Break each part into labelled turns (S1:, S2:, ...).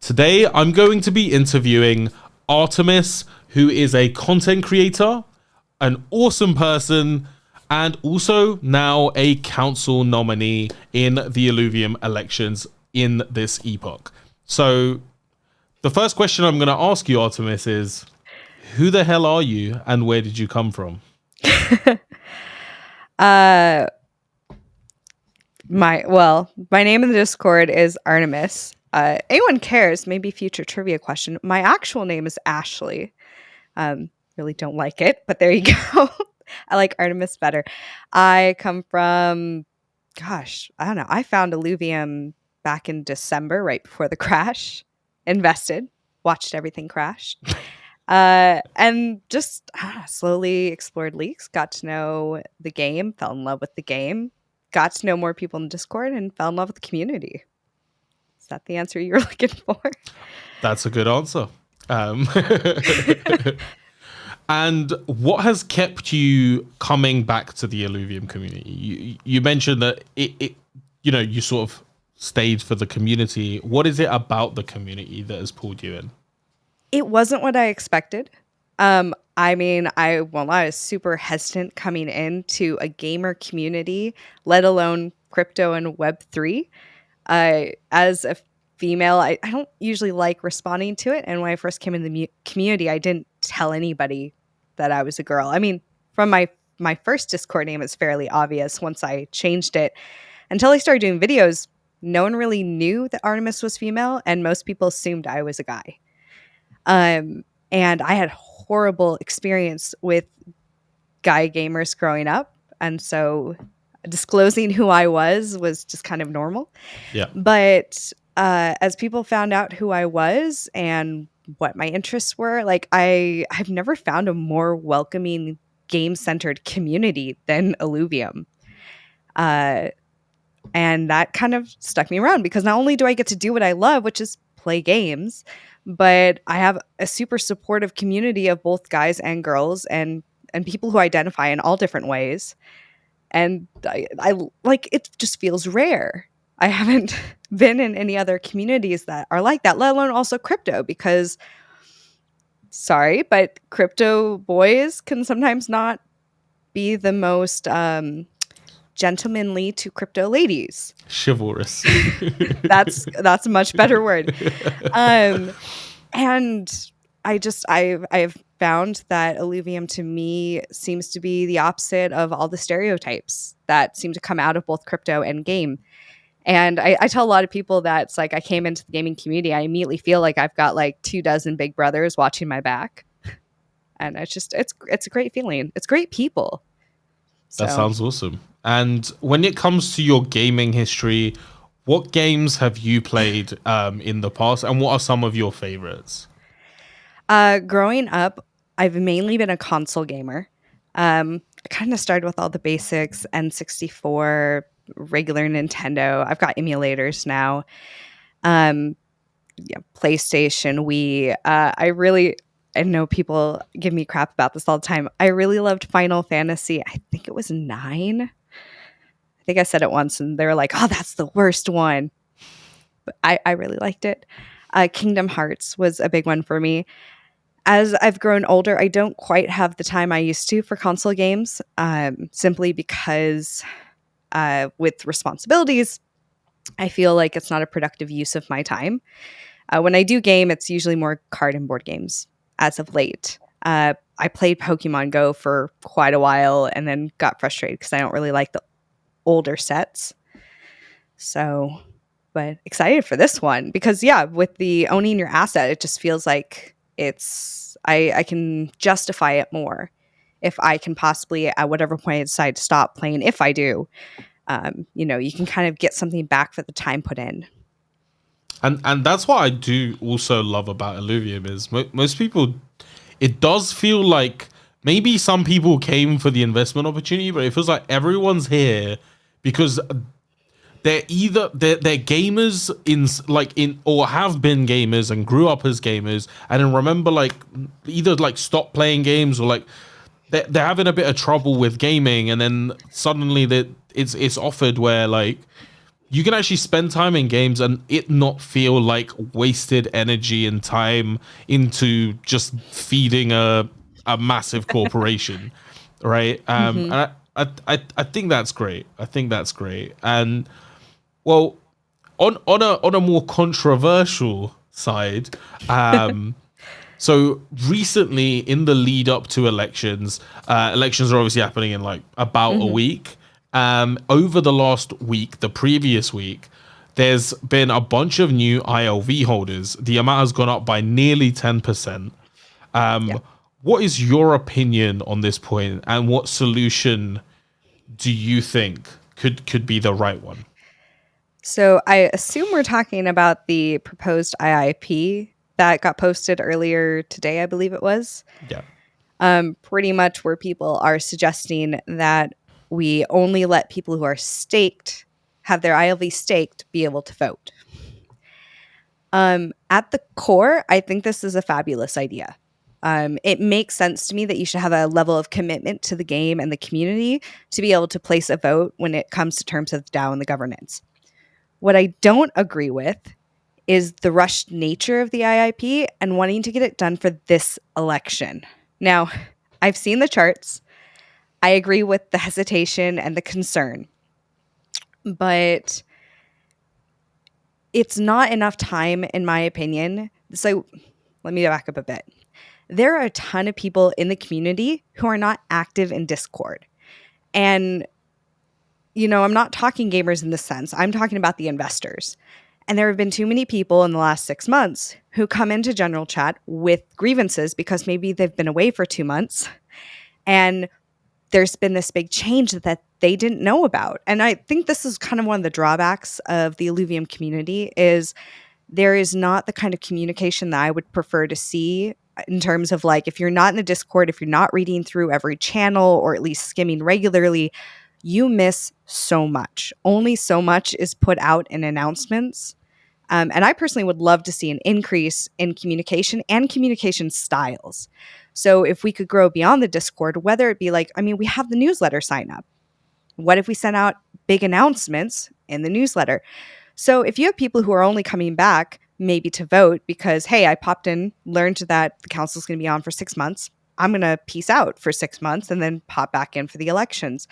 S1: Today, I'm going to be interviewing Artemis, who is a content creator, an awesome person, and also now a council nominee in the Illuvium elections in this epoch. So the first question I'm going to ask you, Artemis, is who the hell are you and where did you come from?
S2: My name in the Discord is Artemis. Anyone cares, maybe future trivia question. My actual name is Ashley. Really don't like it, but there you go. I like Artemis better. I come from, I don't know. I found Illuvium back in December, right before the crash. Invested, watched everything crash. And just slowly explored leaks, got to know the game, fell in love with the game, got to know more people in Discord, and fell in love with the community. Is that the answer you were looking for?
S1: That's a good answer. And what has kept you coming back to the Illuvium community? You mentioned that you sort of stayed for the community. What is it about the community that has pulled you in?
S2: It wasn't what I expected. I was super hesitant coming into a gamer community, let alone crypto and Web3. As a female, I don't usually like responding to it. And when I first came in the community, I didn't tell anybody that I was a girl. I mean, from my first Discord name, it's fairly obvious. Once I changed it, until I started doing videos, no one really knew that Artemis was female, and most people assumed I was a guy. And I had horrible experience with guy gamers growing up. And so disclosing who I was just kind of normal.
S1: Yeah.
S2: But as people found out who I was and what my interests were, like I've never found a more welcoming game-centered community than Illuvium. And that kind of stuck me around because not only do I get to do what I love, which is play games, but I have a super supportive community of both guys and girls and people who identify in all different ways. And I like, it just feels rare. I haven't been in any other communities that are like that, let alone also crypto, because sorry, but crypto boys can sometimes not be the most gentlemanly to crypto ladies.
S1: Chivalrous.
S2: That's a much better word. And I've found that Illuvium to me seems to be the opposite of all the stereotypes that seem to come out of both crypto and game. And I tell a lot of people that it's like I came into the gaming community, I immediately feel like I've got like 24 big brothers watching my back. And it's a great feeling. It's great people.
S1: That sounds awesome. And when it comes to your gaming history, what games have you played in the past, and what are some of your favorites?
S2: Growing up, I've mainly been a console gamer. I kind of started with all the basics, N64, regular Nintendo. I've got emulators now. PlayStation, Wii. I know people give me crap about this all the time. I really loved Final Fantasy. I think it was 9. I think I said it once and they were like, oh, that's the worst one. But I really liked it. Kingdom Hearts was a big one for me. As I've grown older, I don't quite have the time I used to for console games, simply because with responsibilities, I feel like it's not a productive use of my time. When I do game, it's usually more card and board games as of late. I played Pokemon Go for quite a while and then got frustrated because I don't really like the older sets. So, but excited for this one because with the owning your asset, it just feels like I can justify it more if I can possibly at whatever point I decide to stop playing. If I do, you can kind of get something back for the time put in.
S1: And that's what I do also love about Illuvium is most people, it does feel like maybe some people came for the investment opportunity, but it feels like everyone's here because they're gamers or have been gamers and grew up as gamers and then remember either stop playing games or they're having a bit of trouble with gaming and then suddenly it's offered where you can actually spend time in games and it not feel like wasted energy and time into just feeding a massive corporation, right?
S2: Hmm.
S1: And I think that's great. I think that's great. And well, on a more controversial side, so recently in the lead up to elections, elections are obviously happening in like about a
S2: Hmm.
S1: week. Over the last week, the previous week, there's been a bunch of new ILV holders. The amount has gone up by nearly 10%.
S2: Yeah.
S1: What is your opinion on this point, and what solution do you think could be the right one?
S2: So I assume we're talking about the proposed IIP that got posted earlier today, I believe it was.
S1: Yeah.
S2: Pretty much where people are suggesting that we only let people who are staked, have their ILV staked, be able to vote. At the core, I think this is a fabulous idea. It makes sense to me that you should have a level of commitment to the game and the community to be able to place a vote when it comes to terms of DAO and the governance. What I don't agree with is the rushed nature of the IIP and wanting to get it done for this election. Now, I've seen the charts. I agree with the hesitation and the concern, but it's not enough time, in my opinion. So let me back up a bit. There are a ton of people in the community who are not active in Discord. And, I'm not talking gamers in this sense, I'm talking about the investors. And there have been too many people in the last 6 months who come into general chat with grievances because maybe they've been away for 2 months and there's been this big change that they didn't know about. And I think this is kind of one of the drawbacks of the Illuvium community is there is not the kind of communication that I would prefer to see in terms of like, if you're not in the Discord, if you're not reading through every channel or at least skimming regularly, you miss so much. Only so much is put out in announcements. And I personally would love to see an increase in communication and communication styles. So if we could grow beyond the Discord, whether it be like, we have the newsletter sign up. What if we sent out big announcements in the newsletter? So if you have people who are only coming back maybe to vote because, hey, I popped in, learned that the council is going to be on for 6 months, I'm going to peace out for 6 months and then pop back in for the elections.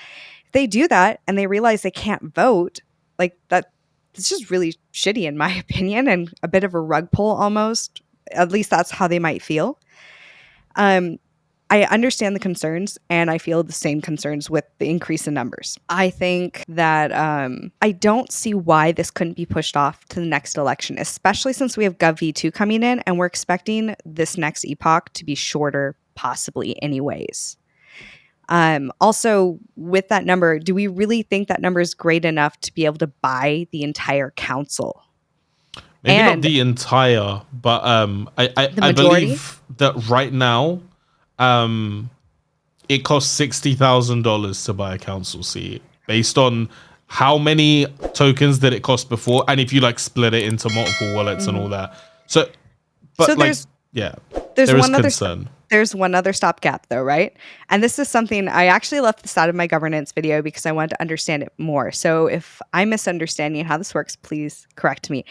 S2: If they do that and they realize they can't vote, like that, it's just really shitty in my opinion and a bit of a rug pull almost. At least that's how they might feel. I understand the concerns and I feel the same concerns with the increase in numbers. I think that I don't see why this couldn't be pushed off to the next election, especially since we have GovV2 coming in and we're expecting this next epoch to be shorter, possibly anyways. Also, with that number, do we really think that number is great enough to be able to buy the entire council?
S1: Maybe not
S2: And
S1: the entire, but
S2: the
S1: I
S2: majority?
S1: believe that right now, it costs $60,000 to buy a council seat based on how many tokens did it cost before, and if you like split it into multiple wallets and all
S2: Mhm.
S1: that. So,
S2: So
S1: but like, yeah,
S2: there's
S1: there is
S2: one other
S1: concern.
S2: there's one other stopgap though, right? And this is something I actually left this out of my governance video because I wanted to understand it more. So if I'm misunderstanding how this works, please correct me.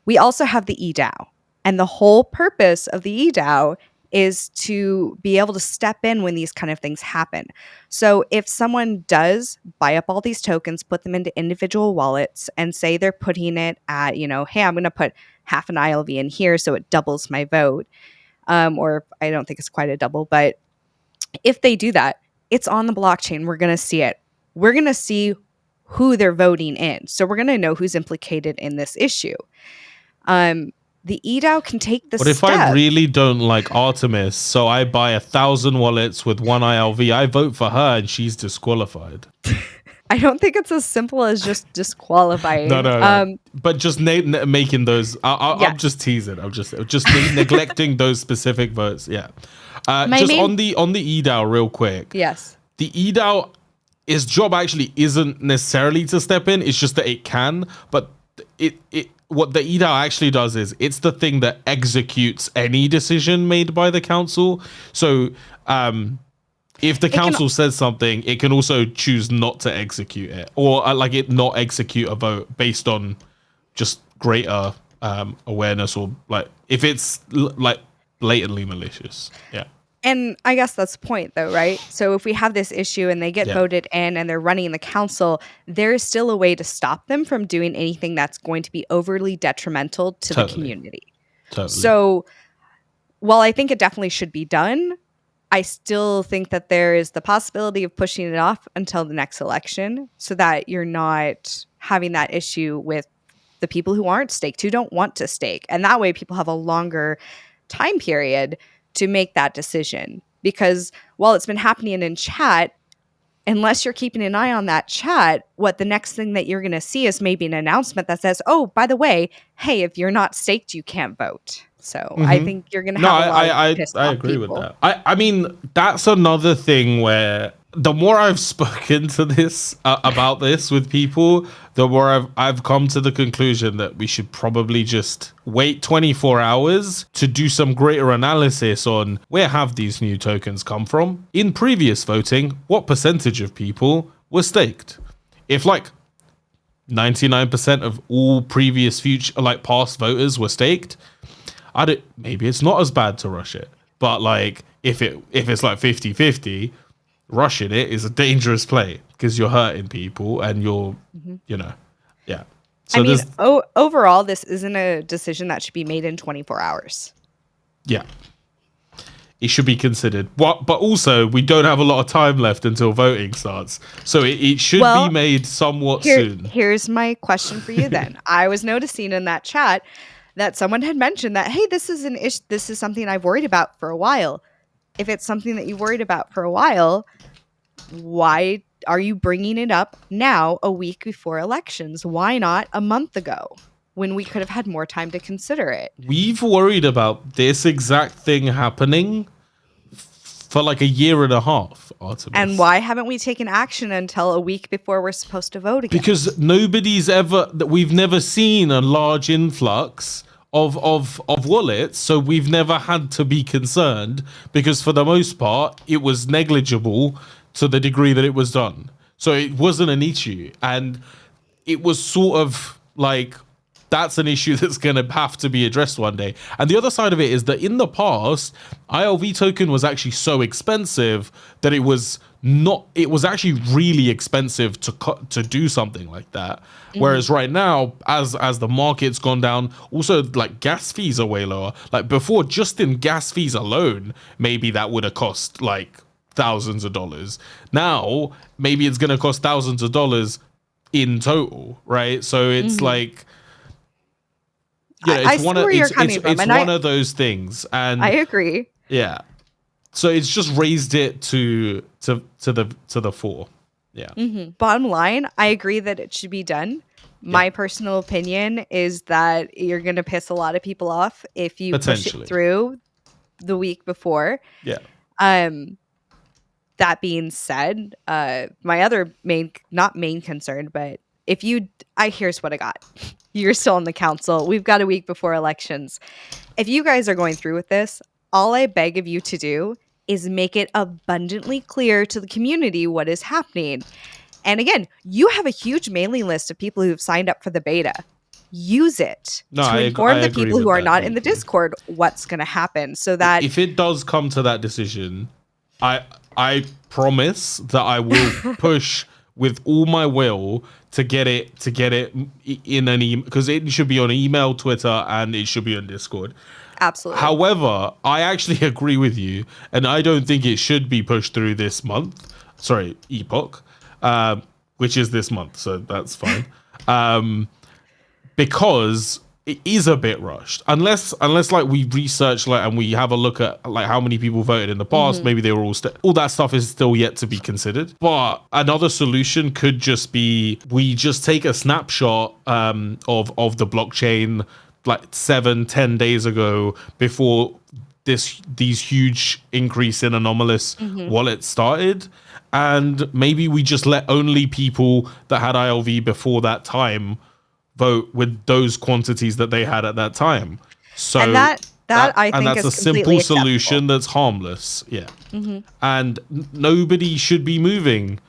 S2: We also have the eDAO. And the whole purpose of the eDAO is to be able to step in when these kind of things happen. So if someone does buy up all these tokens, put them into individual wallets and say they're putting it at, hey, I'm going to put half an ILV in here so it doubles my vote. Or I don't think it's quite a double, but if they do that, it's on the blockchain. We're going to see it. We're going to see who they're voting in. So we're going to know who's implicated in this issue. The eDAO can take this
S1: But if I
S2: step.
S1: really don't like Artemis, so I buy 1,000 wallets with one ILV, I vote for her and she's disqualified.
S2: I don't think it's as simple as just disqualifying.
S1: No. But just making those,
S2: Yeah.
S1: I'm just teasing. I'm just neglecting those specific votes. Yeah. Just
S2: main-
S1: on the eDAO real quick.
S2: Yes.
S1: The eDAO, its job actually isn't necessarily to step in. It's just that it can. But what the eDAO actually does is it's the thing that executes any decision made by the council. So If the
S2: It can
S1: council says something, it can also choose not to execute it, or like it not execute a vote based on just greater awareness, or like if it's like blatantly malicious. Yeah.
S2: And I guess that's the point, though, right? So if we have this issue and they get
S1: Yeah.
S2: voted in and they're running the council, there is still a way to stop them from doing anything that's going to be overly detrimental to the
S1: Totally.
S2: community.
S1: Totally.
S2: So while I think it definitely should be done, I still think that there is the possibility of pushing it off until the next election so that you're not having that issue with the people who aren't staked, who don't want to stake. And that way people have a longer time period to make that decision. Because while it's been happening in chat, unless you're keeping an eye on that chat, what the next thing that you're going to see is maybe an announcement that says, oh, by the way, hey, if you're not staked, you can't vote. So I think you're going to have a lot of pissed
S1: I
S2: off
S1: agree
S2: people.
S1: with that. I mean, that's another thing where the more I've spoken to this about this with people, the more I've come to the conclusion that we should probably just wait 24 hours to do some greater analysis on where have these new tokens come from. In previous voting, what percentage of people were staked? If like 99% of all previous past voters were staked, maybe it's not as bad to rush it. But like if it's like 50-50, rushing it is a dangerous play because you're hurting people and you're yeah. So
S2: I mean, overall, this isn't a decision that should be made in 24 hours.
S1: Yeah. It should be considered. But also, we don't have a lot of time left until voting starts. So it should be made somewhat soon.
S2: Here's my question for you then. I was noticing in that chat that someone had mentioned that, hey, this is this is something I've worried about for a while. If it's something that you've worried about for a while, why are you bringing it up now, a week before elections? Why not a month ago when we could have had more time to consider it?
S1: We've worried about this exact thing happening for like a year and a half, Artemis.
S2: And why haven't we taken action until a week before we're supposed to vote again?
S1: Because we've never seen a large influx of wallets, so we've never had to be concerned, because for the most part it was negligible to the degree that it was done. So it wasn't an issue, and it was sort of like, that's an issue that's going to have to be addressed one day. And the other side of it is that in the past, ILV token was actually so expensive that it was actually really expensive to do something like that. Whereas right now, as the market's gone down, also like gas fees are way lower. Like before, just in gas fees alone, maybe that would have cost like thousands of dollars. Now, maybe it's going to cost thousands of dollars in total, right? So it's like, it's one of those things, and
S2: I agree.
S1: Yeah, so it's just raised it to the fore. Yeah.
S2: Bottom line, I agree that it should be done. My personal opinion is that you're going to piss a lot of people off if you push it through the week before.
S1: Yeah.
S2: That being said, my other not main concern, but here's what I got. You're still on the council. We've got a week before elections. If you guys are going through with this, all I beg of you to do is make it abundantly clear to the community what is happening. And again, you have a huge mailing list of people who've signed up for the beta. Use it to inform the people who are not in the Discord what's going to happen, so that
S1: if it does come to that decision, I promise that I will push with all my will to get it in an email, because it should be on email, Twitter, and it should be on Discord.
S2: Absolutely.
S1: However, I actually agree with you, and I don't think it should be pushed through this month. Sorry, epoch, which is this month, so that's fine. Because it is a bit rushed, unless like we research and we have a look at like how many people voted in the past. Maybe they were all that stuff is still yet to be considered. But another solution could just be we just take a snapshot of the blockchain like 7-10 days ago, before these huge increase in anomalous wallets started, and maybe we just let only people that had ILV before that time vote with those quantities that they had at that time. So
S2: and That I think
S1: that's
S2: is
S1: a
S2: completely
S1: simple
S2: acceptable.
S1: solution that's harmless. Yeah.
S2: Mhm.
S1: And nobody should be moving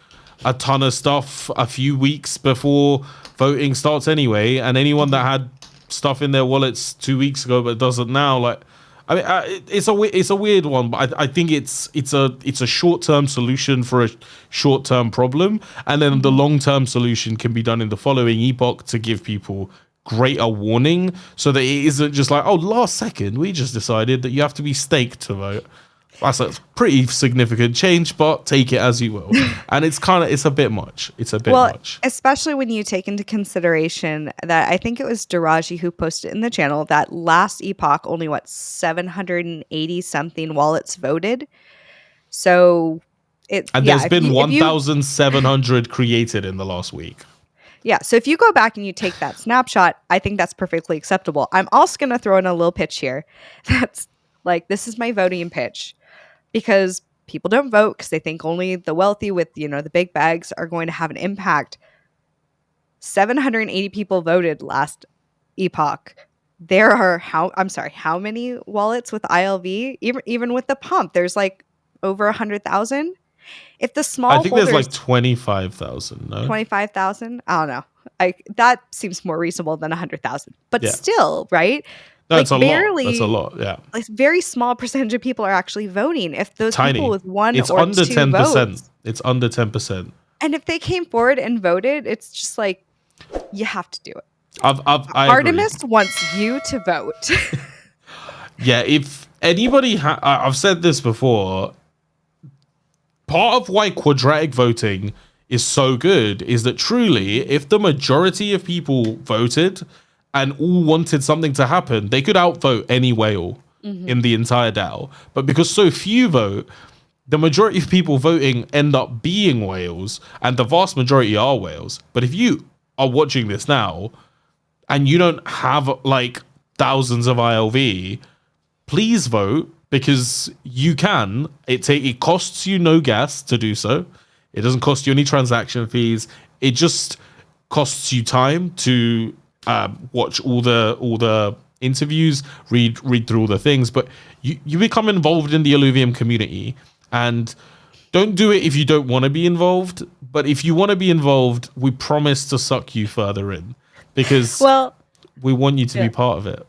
S1: a ton of stuff a few weeks before voting starts anyway. And anyone that had stuff in their wallets 2 weeks ago but doesn't now, like, I mean, it's a weird one, but I think it's a short term solution for a short term problem, and then the long term solution can be done in the following epoch to give people greater warning, so that it isn't just like, oh, last second we just decided that you have to be staked to vote. That's a pretty significant change, but take it as you will. And it's a bit much. It's a bit
S2: Well,
S1: much.
S2: especially when you take into consideration that I think it was Daraji who posted in the channel that last epoch only 780 something wallets voted. So
S1: And there's
S2: if
S1: been
S2: you
S1: 1,700 created in the last week.
S2: yeah, so if you go back and you take that snapshot, I think that's perfectly acceptable. I'm also going to throw in a little pitch here. That's like, this is my voting pitch, because people don't vote because they think only the wealthy with, the big bags are going to have an impact. 780 people voted last epoch. There are how many wallets with ILV? Even with the pump, there's like over 100,000. If the
S1: I
S2: small
S1: think there's
S2: holders
S1: like 25,000, no?
S2: 25,000, I don't know. That seems more reasonable than 100,000. But
S1: Yeah.
S2: still, right?
S1: That's
S2: Like
S1: a lot. That's a
S2: barely,
S1: lot, yeah.
S2: like very small percentage of people are actually voting. If those people
S1: Tiny.
S2: with one
S1: It's
S2: or
S1: under
S2: two
S1: 10%.
S2: votes,
S1: It's under 10%.
S2: and if they came forward and voted, it's just like, you have to do it.
S1: I agree.
S2: Artemis wants you to vote.
S1: Yeah, if anybody I've said this before, part of why quadratic voting is so good is that truly, if the majority of people voted and all wanted something to happen, they could outvote any whale in the entire DAO. But because so few vote, the majority of people voting end up being whales, and the vast majority are whales. But if you are watching this now and you don't have like thousands of ILV, please vote, because you can. It costs you no gas to do so. It doesn't cost you any transaction fees. It just costs you time to watch all the interviews, read through all the things. But you become involved in the Illuvium community, and don't do it if you don't want to be involved. But if you want to be involved, we promise to suck you further in, because
S2: Well,
S1: we want you to
S2: yeah.
S1: be part of it.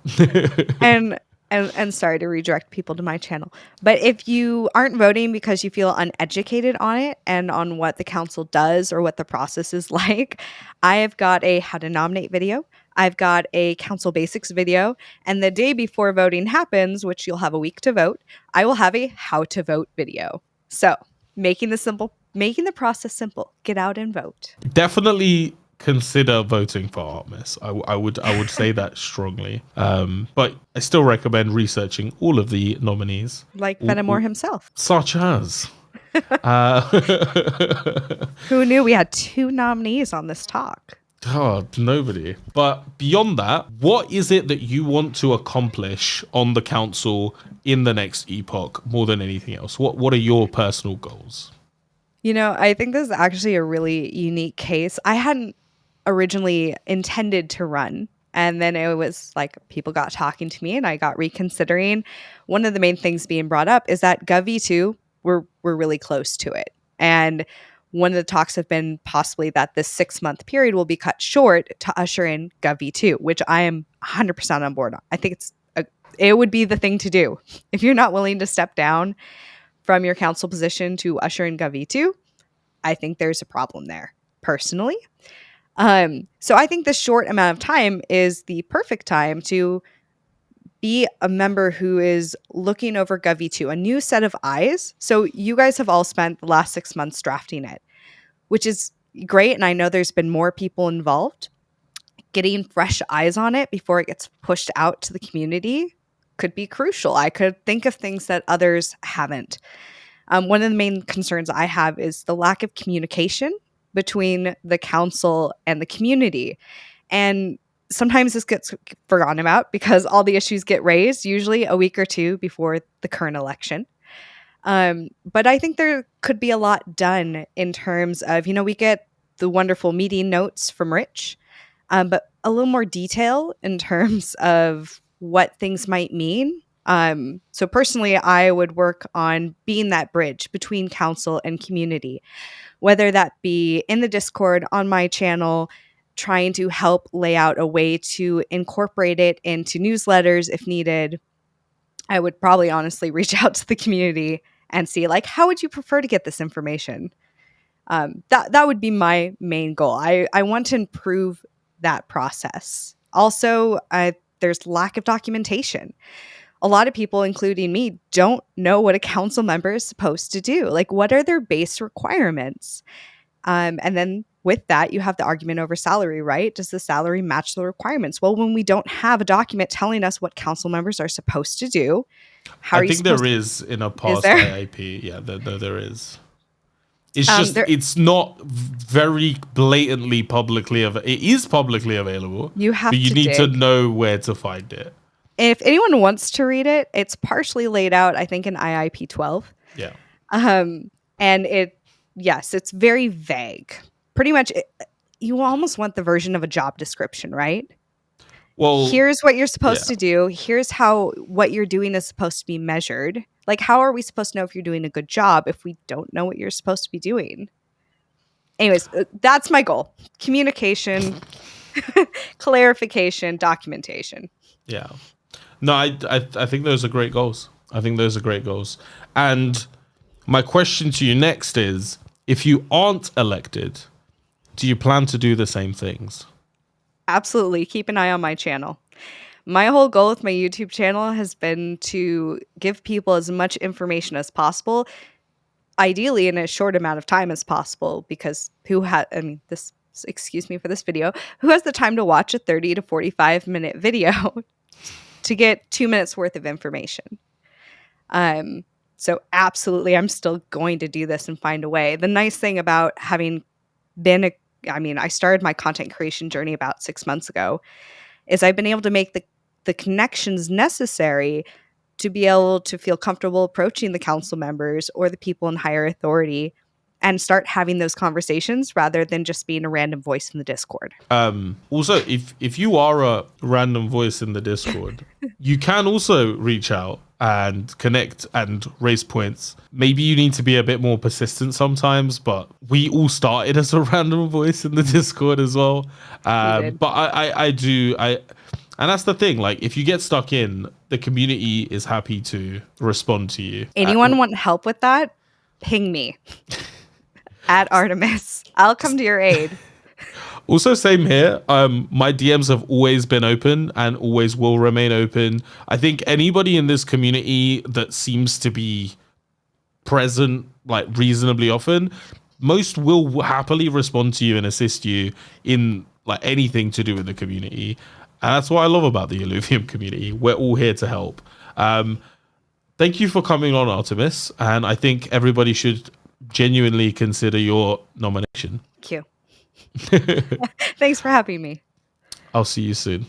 S2: and sorry to redirect people to my channel, but if you aren't voting because you feel uneducated on it and on what the council does or what the process is like, I have got a how to nominate video. I've got a council basics video, and the day before voting happens, which you'll have a week to vote, I will have a how to vote video. So making the process simple. Get out and vote.
S1: Definitely consider voting for Artemis. I would say that strongly. But I still recommend researching all of the nominees,
S2: Like Vetemor himself.
S1: such as.
S2: Who knew we had 2 nominees on this talk?
S1: God, nobody. But beyond that, what is it that you want to accomplish on the council in the next epoch more than anything else? What are your personal goals?
S2: I think this is actually a really unique case. I hadn't originally intended to run. And then it was like people got talking to me and I got reconsidering. One of the main things being brought up is that GovV2, we're really close to it. And one of the talks have been possibly that this 6-month period will be cut short to usher in GovV2, which I am 100% on board on. I think it would be the thing to do. If you're not willing to step down from your council position to usher in GovV2, I think there's a problem there, personally. So I think the short amount of time is the perfect time to be a member who is looking over GovV2, a new set of eyes. So you guys have all spent the last 6 months drafting it, which is great. And I know there's been more people involved. Getting fresh eyes on it before it gets pushed out to the community could be crucial. I could think of things that others haven't. One of the main concerns I have is the lack of communication between the council and the community. And sometimes this gets forgotten about because all the issues get raised usually a week or two before the current election. But I think there could be a lot done in terms of, we get the wonderful meeting notes from Rich, but a little more detail in terms of what things might mean. So personally, I would work on being that bridge between council and community, whether that be in the Discord, on my channel, trying to help lay out a way to incorporate it into newsletters if needed. I would probably honestly reach out to the community and see, like, how would you prefer to get this information? That would be my main goal. I want to improve that process. Also, there's lack of documentation. A lot of people, including me, don't know what a council member is supposed to do. Like, what are their base requirements? And then with that, you have the argument over salary, right? Does the salary match the requirements? Well, when we don't have a document telling us what council members are supposed to do, how are
S1: I
S2: you
S1: think there
S2: supposed
S1: is in a
S2: Is
S1: past
S2: there?
S1: IIP. Yeah, there is. It's just
S2: There,
S1: it's not very blatantly publicly it is publicly available,
S2: you
S1: but
S2: have
S1: you
S2: to
S1: need to
S2: dig.
S1: know where to find it.
S2: If anyone wants to read it, it's partially laid out, I think, in IIP 12.
S1: Yeah.
S2: And yes, it's very vague. Pretty much, you almost want the version of a job description, right?
S1: Well,
S2: Here's what you're supposed
S1: yeah.
S2: to do. Here's how what you're doing is supposed to be measured. Like, how are we supposed to know if you're doing a good job if we don't know what you're supposed to be doing? Anyways, that's my goal. Communication, clarification, documentation.
S1: Yeah. No, I think those are great goals. I think those are great goals. And my question to you next is, if you aren't elected, do you plan to do the same things?
S2: Absolutely. Keep an eye on my channel. My whole goal with my YouTube channel has been to give people as much information as possible, ideally in a short amount of time as possible, because excuse me for this video, who has the time to watch a 30 to 45-minute video to get 2 minutes worth of information? So absolutely, I'm still going to do this and find a way. The nice thing about having been I started my content creation journey about 6 months ago, is I've been able to make the connections necessary to be able to feel comfortable approaching the council members or the people in higher authority and start having those conversations rather than just being a random voice in the Discord.
S1: Also, if you are a random voice in the Discord, you can also reach out and connect and raise points. Maybe you need to be a bit more persistent sometimes, but we all started as a random voice in the Discord as well.
S2: did.
S1: But and that's the thing. Like, if you get stuck in, the community is happy to respond to you.
S2: Anyone want help with that? Ping me at Artemis. I'll come to your aid.
S1: Also, same here. My DMs have always been open and always will remain open. I think anybody in this community that seems to be present like reasonably often, most will happily respond to you and assist you in like anything to do with the community. And that's what I love about the Illuvium community. We're all here to help. Thank you for coming on, Artemis. And I think everybody should genuinely consider your nomination.
S2: Thank you. Thanks for having me.
S1: I'll see you soon.